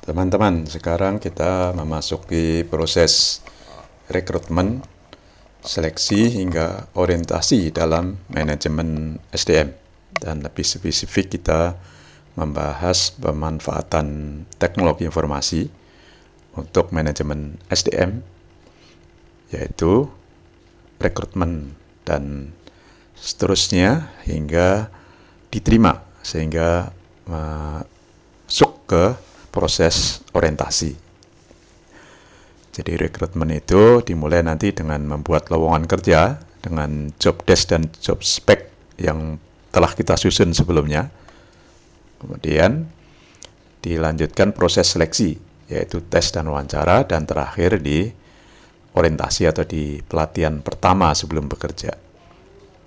Teman-teman, sekarang kita memasuki proses rekrutmen, seleksi hingga orientasi dalam manajemen SDM. Dan lebih spesifik kita membahas pemanfaatan teknologi informasi untuk manajemen SDM, yaitu rekrutmen dan seterusnya hingga diterima sehingga masuk ke proses orientasi. Jadi rekrutmen itu dimulai nanti dengan membuat lowongan kerja dengan job desk dan job spec yang telah kita susun sebelumnya. Kemudian dilanjutkan proses seleksi, yaitu tes dan wawancara, dan terakhir di orientasi atau di pelatihan pertama sebelum bekerja.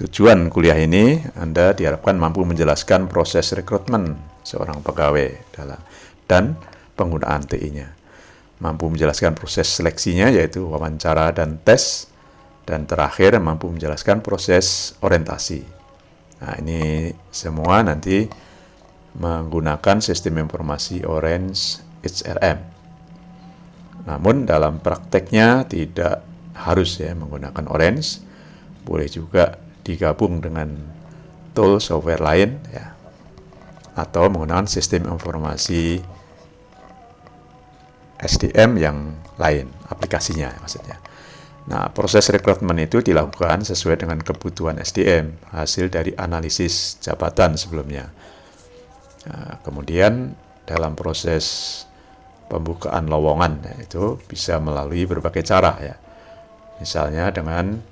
Tujuan kuliah ini Anda diharapkan mampu menjelaskan proses rekrutmen seorang pegawai dan penggunaan TI-nya. Mampu menjelaskan proses seleksinya, yaitu wawancara dan tes, dan terakhir mampu menjelaskan proses orientasi. Nah, ini semua nanti menggunakan sistem informasi Orange HRM. Namun dalam prakteknya tidak harus menggunakan Orange, boleh juga digabung dengan tool software lain atau menggunakan sistem informasi SDM yang lain, aplikasinya maksudnya. Nah, proses rekrutmen itu dilakukan sesuai dengan kebutuhan SDM, hasil dari analisis jabatan sebelumnya. Nah, kemudian dalam proses pembukaan lowongan itu bisa melalui berbagai cara Misalnya dengan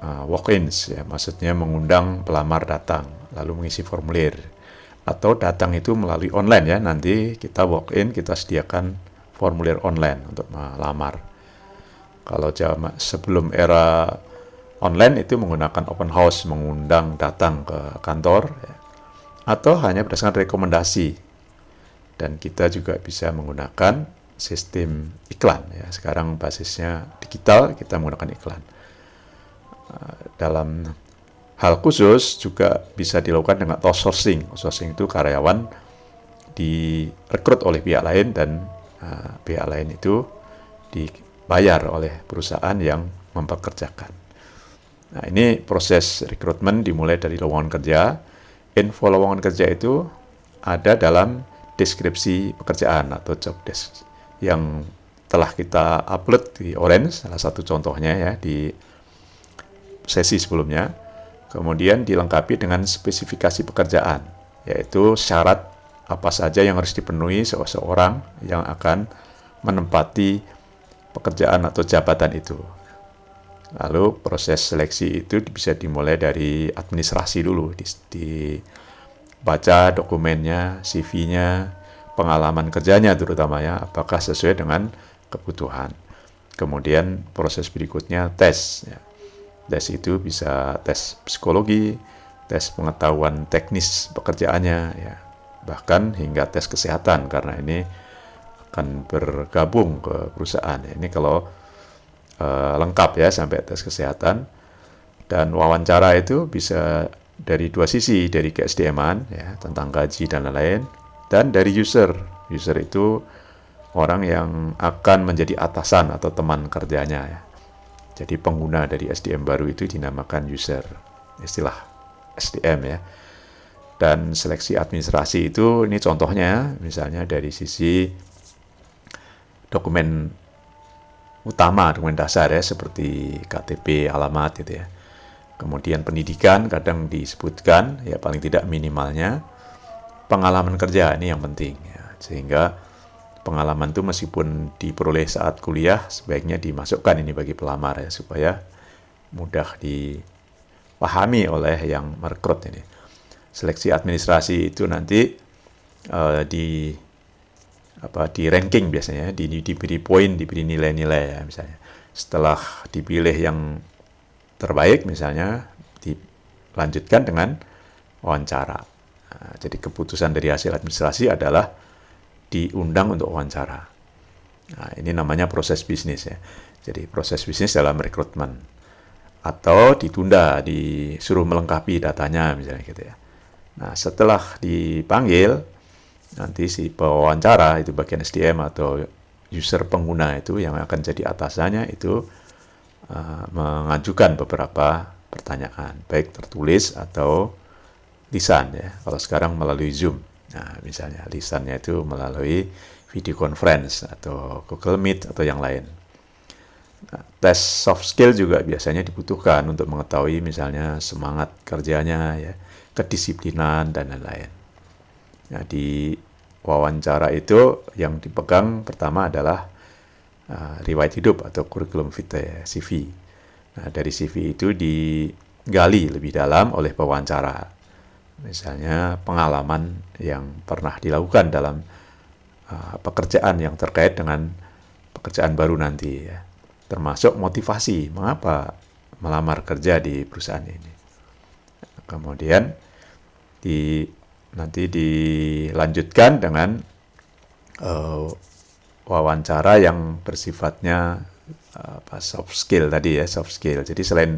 walk-ins maksudnya mengundang pelamar datang lalu mengisi formulir, atau datang itu melalui online nanti kita walk-in, kita sediakan formulir online untuk melamar. Kalau sebelum era online itu menggunakan open house, mengundang datang ke kantor atau hanya berdasarkan rekomendasi. Dan kita juga bisa menggunakan sistem iklan Sekarang basisnya digital, kita menggunakan iklan. Dalam hal khusus juga bisa dilakukan dengan outsourcing. Outsourcing itu karyawan direkrut oleh pihak lain dan pihak lain itu dibayar oleh perusahaan yang mempekerjakan. Nah, ini proses rekrutmen dimulai dari lowongan kerja. Info lowongan kerja itu ada dalam deskripsi pekerjaan atau job desk yang telah kita upload di Orange, salah satu contohnya di sesi sebelumnya. Kemudian dilengkapi dengan spesifikasi pekerjaan, yaitu syarat apa saja yang harus dipenuhi seseorang yang akan menempati pekerjaan atau jabatan itu. Lalu proses seleksi itu bisa dimulai dari administrasi dulu, dibaca dokumennya, CV-nya, pengalaman kerjanya terutama apakah sesuai dengan kebutuhan. Kemudian proses berikutnya tes. Tes itu bisa tes psikologi, tes pengetahuan teknis pekerjaannya, bahkan hingga tes kesehatan karena ini akan bergabung ke perusahaan. Ini kalau lengkap sampai tes kesehatan. Dan wawancara itu bisa dari dua sisi, dari ke-SDM-an tentang gaji dan lain-lain, dan dari user. User itu orang yang akan menjadi atasan atau teman kerjanya Jadi pengguna dari SDM baru itu dinamakan user, istilah SDM Dan seleksi administrasi itu, ini contohnya misalnya dari sisi dokumen utama, dokumen dasar seperti KTP, alamat Kemudian pendidikan kadang disebutkan paling tidak minimalnya. Pengalaman kerja ini yang penting sehingga pengalaman itu meskipun diperoleh saat kuliah sebaiknya dimasukkan ini bagi pelamar supaya mudah dipahami oleh yang merekrut ini. Seleksi administrasi itu nanti di ranking biasanya, diberi poin, diberi nilai-nilai misalnya. Setelah dipilih yang terbaik misalnya dilanjutkan dengan wawancara. Nah, jadi keputusan dari hasil administrasi adalah diundang untuk wawancara. Nah, ini namanya proses bisnis Jadi proses bisnis dalam rekrutmen. Atau ditunda, disuruh melengkapi datanya misalnya Nah, setelah dipanggil, Nanti si pewawancara itu bagian SDM atau user pengguna itu yang akan jadi atasannya itu mengajukan beberapa pertanyaan, baik tertulis atau lisan ya. Kalau sekarang melalui Zoom. Nah, misalnya lisannya itu melalui video conference atau Google Meet atau yang lain. Nah, tes soft skill juga biasanya dibutuhkan untuk mengetahui misalnya semangat kerjanya ya, kedisiplinan dan lain-lain. Nah, di wawancara itu yang dipegang pertama adalah riwayat hidup atau kurikulum vitae CV. Nah, dari CV itu digali lebih dalam oleh pewawancara. Misalnya pengalaman yang pernah dilakukan dalam pekerjaan yang terkait dengan pekerjaan baru nanti ya. Termasuk motivasi mengapa melamar kerja di perusahaan ini. Kemudian nanti dilanjutkan dengan wawancara yang bersifatnya soft skill tadi ya, soft skill. Jadi selain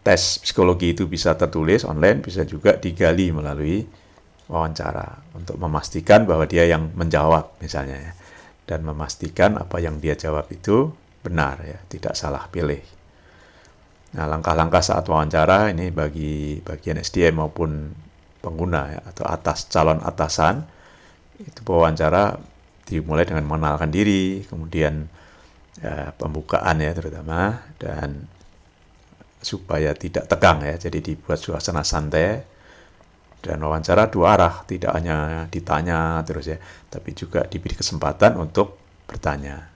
tes psikologi itu bisa tertulis online, bisa juga digali melalui wawancara untuk memastikan bahwa dia yang menjawab misalnya ya, dan memastikan apa yang dia jawab itu benar ya, tidak salah pilih. Nah, langkah-langkah saat wawancara ini bagi bagian SDM maupun pengguna ya, atau calon atasan, itu wawancara dimulai dengan mengenalkan diri, kemudian pembukaan ya terutama, dan supaya tidak tegang ya, jadi dibuat suasana santai. Dan wawancara dua arah, tidak hanya ditanya terus ya, tapi juga diberi kesempatan untuk bertanya.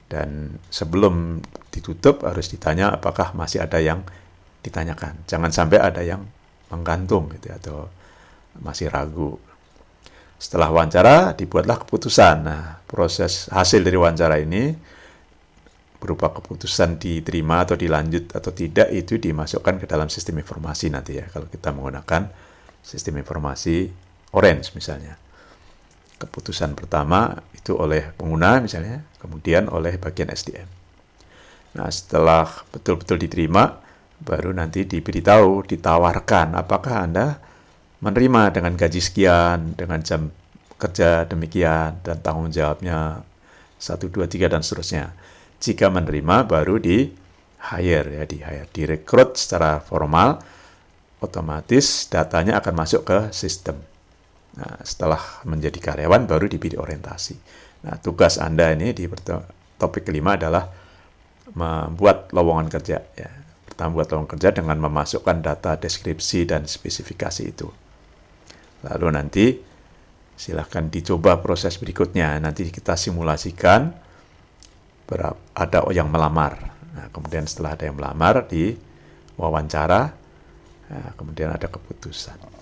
Dan sebelum ditutup harus ditanya apakah masih ada yang ditanyakan. Jangan sampai ada yang menggantung gitu atau masih ragu. Setelah wawancara dibuatlah keputusan. Nah, proses hasil dari wawancara ini berupa keputusan diterima atau dilanjut atau tidak itu dimasukkan ke dalam sistem informasi nanti ya, kalau kita menggunakan sistem informasi Orange misalnya. Keputusan pertama itu oleh pengguna misalnya, kemudian oleh bagian SDM. Nah, setelah betul-betul diterima, baru nanti diberitahu, ditawarkan apakah Anda menerima dengan gaji sekian, dengan jam kerja demikian, dan tanggung jawabnya 1, 2, 3, dan seterusnya. Jika menerima, baru di-hire, direkrut secara formal, otomatis datanya akan masuk ke sistem. Nah, setelah menjadi karyawan baru diberi orientasi. Nah, tugas Anda ini di topik kelima adalah membuat lowongan kerja. Ya. Pertama, buat lowongan kerja dengan memasukkan data deskripsi dan spesifikasi itu. Lalu nanti silahkan dicoba proses berikutnya. Nanti kita simulasikan ada yang melamar. Nah, kemudian setelah ada yang melamar di wawancara, nah, kemudian ada keputusan.